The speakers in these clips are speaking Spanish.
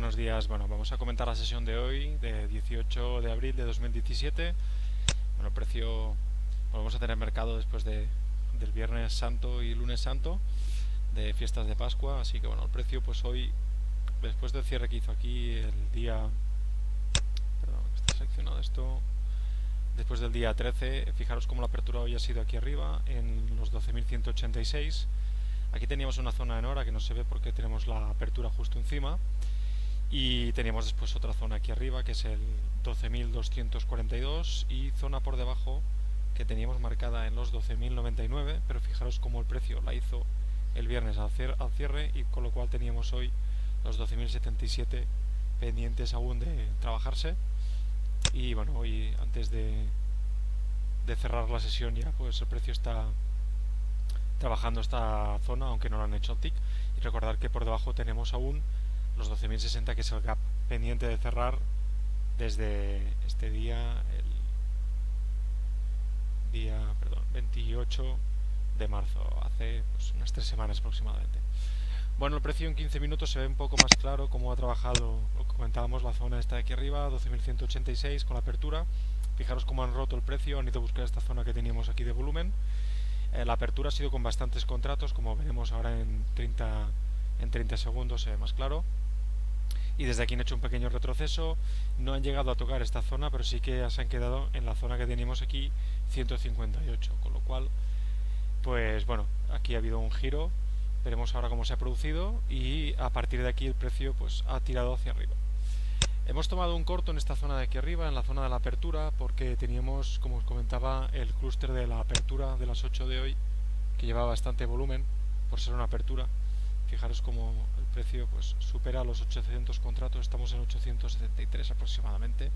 buenos días. Bueno, vamos a comentar la sesión de hoy, de 18 de abril de 2017. Bueno, el precio, volvemos a tener mercado después del Viernes Santo y Lunes Santo, de fiestas de Pascua. Así que bueno, el precio pues hoy, después del cierre que hizo aquí el día... Perdón, está seleccionado esto. Después del día 13, fijaros cómo la apertura hoy ha sido aquí arriba, en los 12.186. Aquí teníamos una zona en hora que no se ve porque tenemos la apertura justo encima. Y teníamos después otra zona aquí arriba que es el 12.242 y zona por debajo que teníamos marcada en los 12.099, pero fijaros cómo el precio la hizo el viernes al cierre, y con lo cual teníamos hoy los 12.077 pendientes aún de trabajarse. Y bueno, hoy antes de cerrar la sesión ya pues el precio está trabajando esta zona, aunque no lo han hecho el tick. Y recordar que por debajo tenemos aún los 12.060, que es el gap pendiente de cerrar desde este día, el día 28 de marzo, hace pues unas 3 semanas aproximadamente. Bueno, el precio en 15 minutos se ve un poco más claro cómo ha trabajado, lo que comentábamos, la zona esta de aquí arriba, 12.186 con la apertura. Fijaros cómo han roto el precio, han ido a buscar esta zona que teníamos aquí de volumen. La apertura ha sido con bastantes contratos, como veremos ahora en 30 segundos se ve más claro. Y desde aquí han hecho un pequeño retroceso, no han llegado a tocar esta zona, pero sí que se han quedado en la zona que teníamos aquí, 158, con lo cual, pues bueno, aquí ha habido un giro, veremos ahora cómo se ha producido, y a partir de aquí el precio pues ha tirado hacia arriba. Hemos tomado un corto en esta zona de aquí arriba, en la zona de la apertura, porque teníamos, como os comentaba, el clúster de la apertura de las 8 de hoy, que llevaba bastante volumen, por ser una apertura. Fijaros cómo el precio pues supera los 800 contratos, estamos en 873 aproximadamente.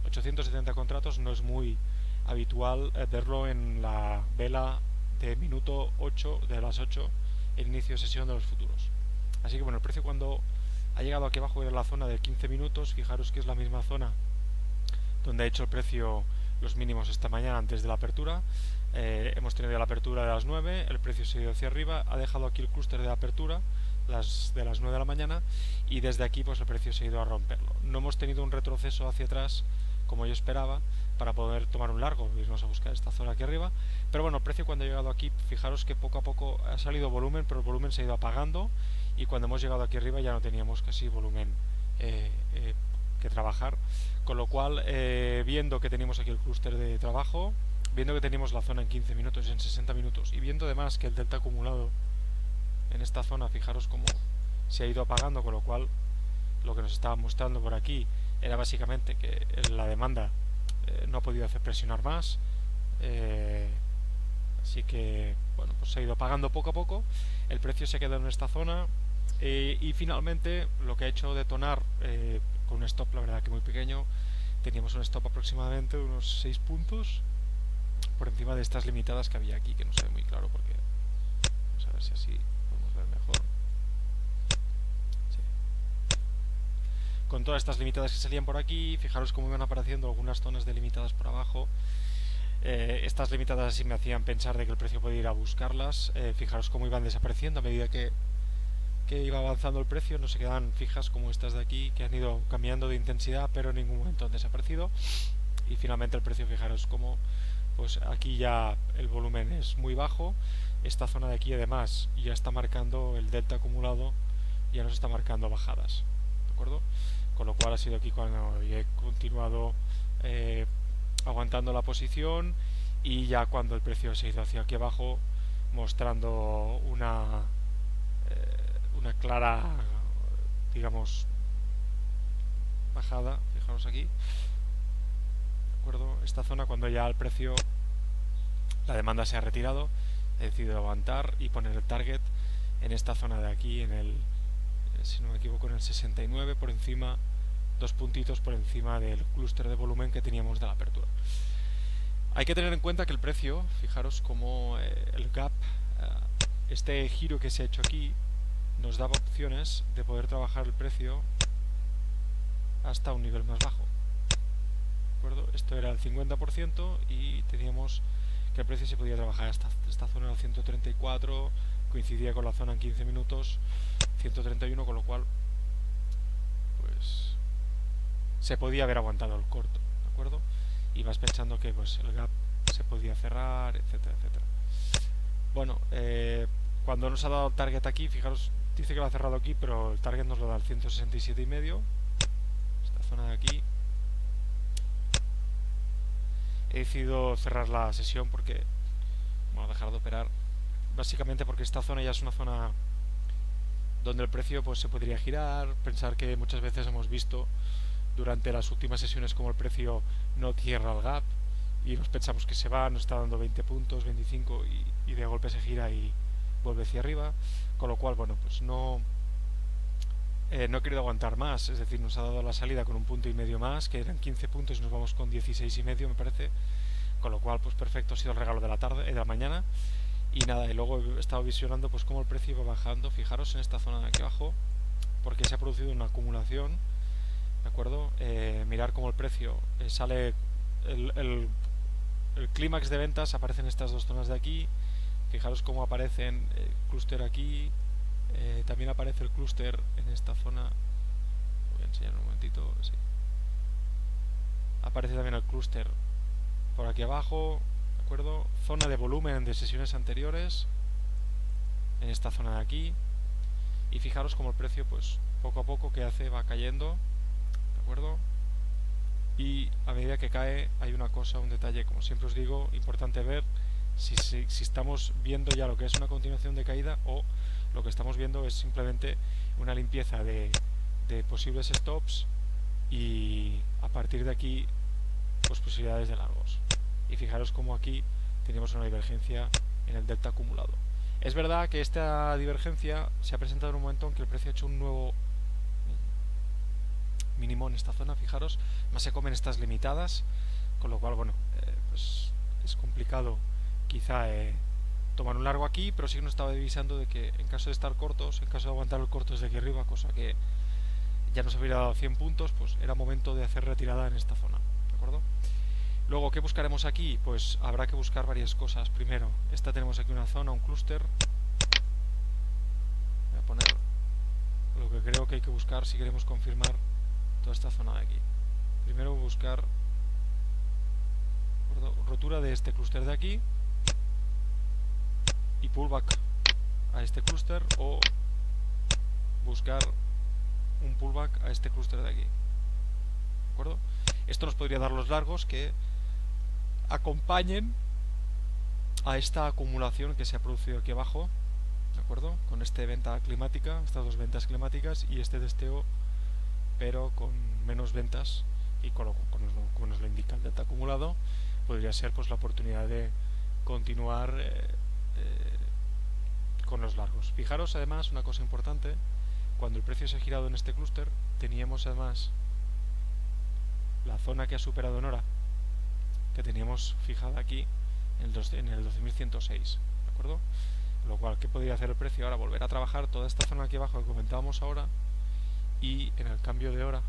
870 contratos no es muy habitual verlo en la vela de minuto 8 de las 8, el inicio de sesión de los futuros. Así que bueno, el precio cuando ha llegado aquí abajo, era la zona de 15 minutos, fijaros que es la misma zona donde ha hecho el precio los mínimos esta mañana antes de la apertura. Hemos tenido la apertura de las 9, el precio se ha ido hacia arriba, ha dejado aquí el clúster de la apertura de las 9 de la mañana, y desde aquí pues el precio se ha ido a romperlo. No hemos tenido un retroceso hacia atrás como yo esperaba para poder tomar un largo, irnos a buscar esta zona aquí arriba, pero bueno, el precio cuando ha llegado aquí, fijaros que poco a poco ha salido volumen, pero el volumen se ha ido apagando, y cuando hemos llegado aquí arriba ya no teníamos casi volumen que trabajar, con lo cual viendo que tenemos aquí el clúster de trabajo, viendo que tenemos la zona en 15 minutos y en 60 minutos, y viendo además que el delta acumulado en esta zona, fijaros cómo se ha ido apagando, con lo cual lo que nos estaba mostrando por aquí era básicamente que la demanda no ha podido hacer presionar más, así que bueno, pues se ha ido apagando poco a poco, el precio se quedó en esta zona, y finalmente lo que ha hecho detonar con un stop la verdad que muy pequeño, teníamos un stop aproximadamente de unos 6 puntos por encima de estas limitadas que había aquí, que no se ve muy claro porque vamos a ver si así podemos ver mejor. Sí. Con todas estas limitadas que salían por aquí, fijaros cómo iban apareciendo algunas zonas delimitadas por abajo. Estas limitadas así me hacían pensar de que el precio podía ir a buscarlas. Fijaros cómo iban desapareciendo a medida que iba avanzando el precio, no se quedan fijas como estas de aquí, que han ido cambiando de intensidad, pero en ningún momento han desaparecido. Y finalmente el precio, fijaros cómo pues aquí ya el volumen es muy bajo, esta zona de aquí además ya está marcando el delta acumulado, ya nos está marcando bajadas, ¿de acuerdo? Con lo cual ha sido aquí cuando he continuado aguantando la posición, y ya cuando el precio se ha ido hacia aquí abajo mostrando una clara, digamos, bajada, fijaros aquí, ¿de acuerdo? Esta zona cuando ya el precio, la demanda se ha retirado, he decidido aguantar y poner el target en esta zona de aquí, en el, si no me equivoco, en el 69, por encima, 2 puntitos por encima del clúster de volumen que teníamos de la apertura. Hay que tener en cuenta que el precio, fijaros como el gap, este giro que se ha hecho aquí, nos daba opciones de poder trabajar el precio hasta un nivel más bajo, ¿de acuerdo? Esto era el 50% y teníamos que el precio se podía trabajar hasta esta zona del 134, coincidía con la zona en 15 minutos 131, con lo cual pues se podía haber aguantado el corto, ¿de acuerdo? Y vas pensando que pues el gap se podía cerrar, etcétera, etcétera. Bueno, cuando nos ha dado el target aquí, fijaros, dice que lo ha cerrado aquí, pero el target nos lo da al 167,5. Esta zona de aquí. He decidido cerrar la sesión porque, bueno, dejar de operar. Básicamente porque esta zona ya es una zona donde el precio pues se podría girar. Pensar que muchas veces hemos visto durante las últimas sesiones como el precio no cierra el gap y nos pensamos que se va, nos está dando 20 puntos, 25 y de golpe se gira y vuelve hacia arriba, con lo cual, bueno, pues no he querido aguantar más, es decir, nos ha dado la salida con 1,5 puntos más, que eran 15 puntos y nos vamos con 16,5 me parece, con lo cual, pues perfecto, ha sido el regalo de la tarde, de la mañana. Y nada, y luego he estado visionando pues cómo el precio va bajando. Fijaros en esta zona de aquí abajo, porque se ha producido una acumulación, ¿de acuerdo? Mirar cómo el precio sale, el clímax de ventas aparece en estas dos zonas de aquí. Fijaros cómo aparece el clúster aquí, también aparece el clúster en esta zona. Voy a enseñar un momentito, sí. Aparece también el clúster por aquí abajo, ¿de acuerdo? Zona de volumen de sesiones anteriores, en esta zona de aquí. Y fijaros como el precio, pues poco a poco que hace va cayendo, ¿de acuerdo? Y a medida que cae hay una cosa, un detalle, como siempre os digo, importante ver si estamos viendo ya lo que es una continuación de caída o lo que estamos viendo es simplemente una limpieza de posibles stops y a partir de aquí pues posibilidades de largos. Y fijaros como aquí tenemos una divergencia en el delta acumulado. Es verdad que esta divergencia se ha presentado en un momento en que el precio ha hecho un nuevo mínimo en esta zona, fijaros, más se comen estas limitadas, con lo cual, bueno, pues es complicado quizá tomar un largo aquí, pero sí que nos estaba avisando de que en caso de estar cortos, en caso de aguantar el corto desde aquí arriba, cosa que ya nos hubiera dado 100 puntos, pues era momento de hacer retirada en esta zona, ¿de acuerdo? Luego, ¿qué buscaremos aquí? Pues habrá que buscar varias cosas. Primero, esta tenemos aquí una zona, un clúster. Voy a poner lo que creo que hay que buscar si queremos confirmar toda esta zona de aquí. Primero buscar rotura de este clúster de aquí y pullback a este clúster o buscar un pullback a este clúster de aquí, ¿de acuerdo? Esto nos podría dar los largos que acompañen a esta acumulación que se ha producido aquí abajo, ¿de acuerdo? Con esta venta climática, estas dos ventas climáticas y este testeo, pero con menos ventas y como nos lo indica el delta acumulado, podría ser pues la oportunidad de continuar con los largos. Fijaros además una cosa importante, cuando el precio se ha girado en este clúster, teníamos además la zona que ha superado en hora, que teníamos fijada aquí en el 12.106, ¿de acuerdo? Lo cual, ¿qué podría hacer el precio? Ahora volver a trabajar toda esta zona aquí abajo que comentábamos ahora y en el cambio de hora,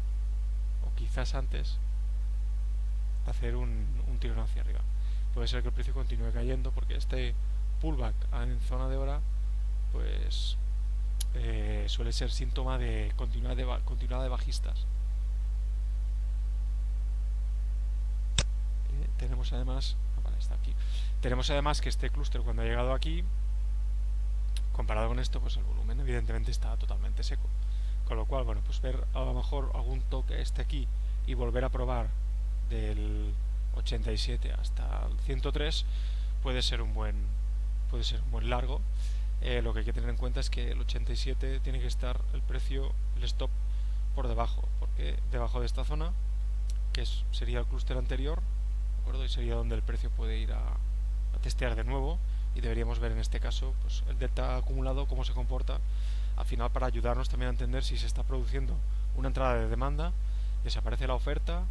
o quizás antes, hacer un tirón hacia arriba. Puede ser que el precio continúe cayendo porque este pullback en zona de hora pues suele ser síntoma de continuidad de bajistas. Tenemos además está aquí. Tenemos además que este clúster cuando ha llegado aquí, comparado con esto, pues el volumen evidentemente está totalmente seco. Con lo cual, bueno, pues ver a lo mejor algún toque aquí y volver a probar del 87 hasta el 103 puede ser un buen largo. Lo que hay que tener en cuenta es que el 87 tiene que estar el precio, el stop por debajo, porque debajo de esta zona, que sería el clúster anterior, ¿de acuerdo? Y sería donde el precio puede ir a testear de nuevo y deberíamos ver en este caso pues el delta acumulado cómo se comporta al final para ayudarnos también a entender si se está produciendo una entrada de demanda, desaparece la oferta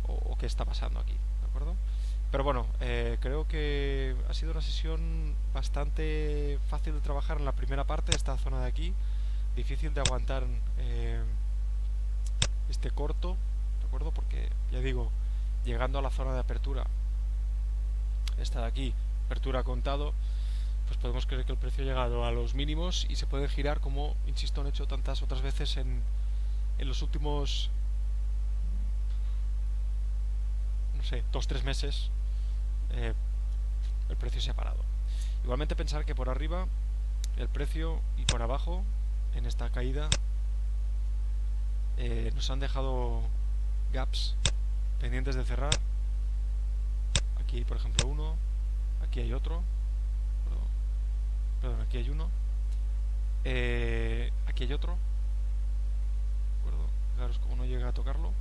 o qué está pasando aquí, ¿de acuerdo? Pero bueno, creo que ha sido una sesión bastante fácil de trabajar en la primera parte, esta zona de aquí, difícil de aguantar este corto, ¿de acuerdo? Porque ya digo, llegando a la zona de apertura, esta de aquí, apertura contado, pues podemos creer que el precio ha llegado a los mínimos y se puede girar como, insisto, han hecho tantas otras veces en los últimos sé, 2-3 meses el precio se ha parado. Igualmente pensar que por arriba el precio y por abajo en esta caída nos han dejado gaps pendientes de cerrar. Aquí hay por ejemplo uno, aquí hay otro, perdón, aquí hay uno, aquí hay otro, ¿de acuerdo? Fijaros como no llega a tocarlo.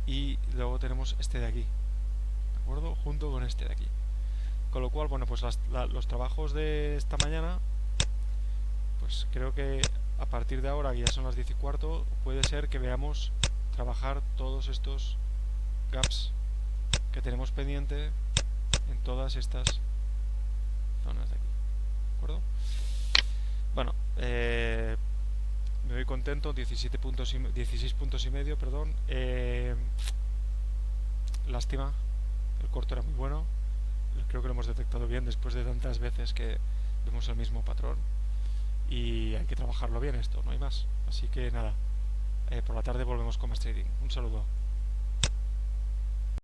Y luego tenemos este de aquí, ¿de acuerdo? Junto con este de aquí. Con lo cual, bueno, pues los trabajos de esta mañana, pues creo que a partir de ahora, que ya son las 10:15, puede ser que veamos trabajar todos estos gaps que tenemos pendiente en todas estas zonas de aquí, ¿de acuerdo? Bueno, me voy contento, 16 puntos y medio, perdón. Lástima, el corto era muy bueno. Creo que lo hemos detectado bien después de tantas veces que vemos el mismo patrón. Y hay que trabajarlo bien esto, no hay más. Así que nada, por la tarde volvemos con más trading. Un saludo.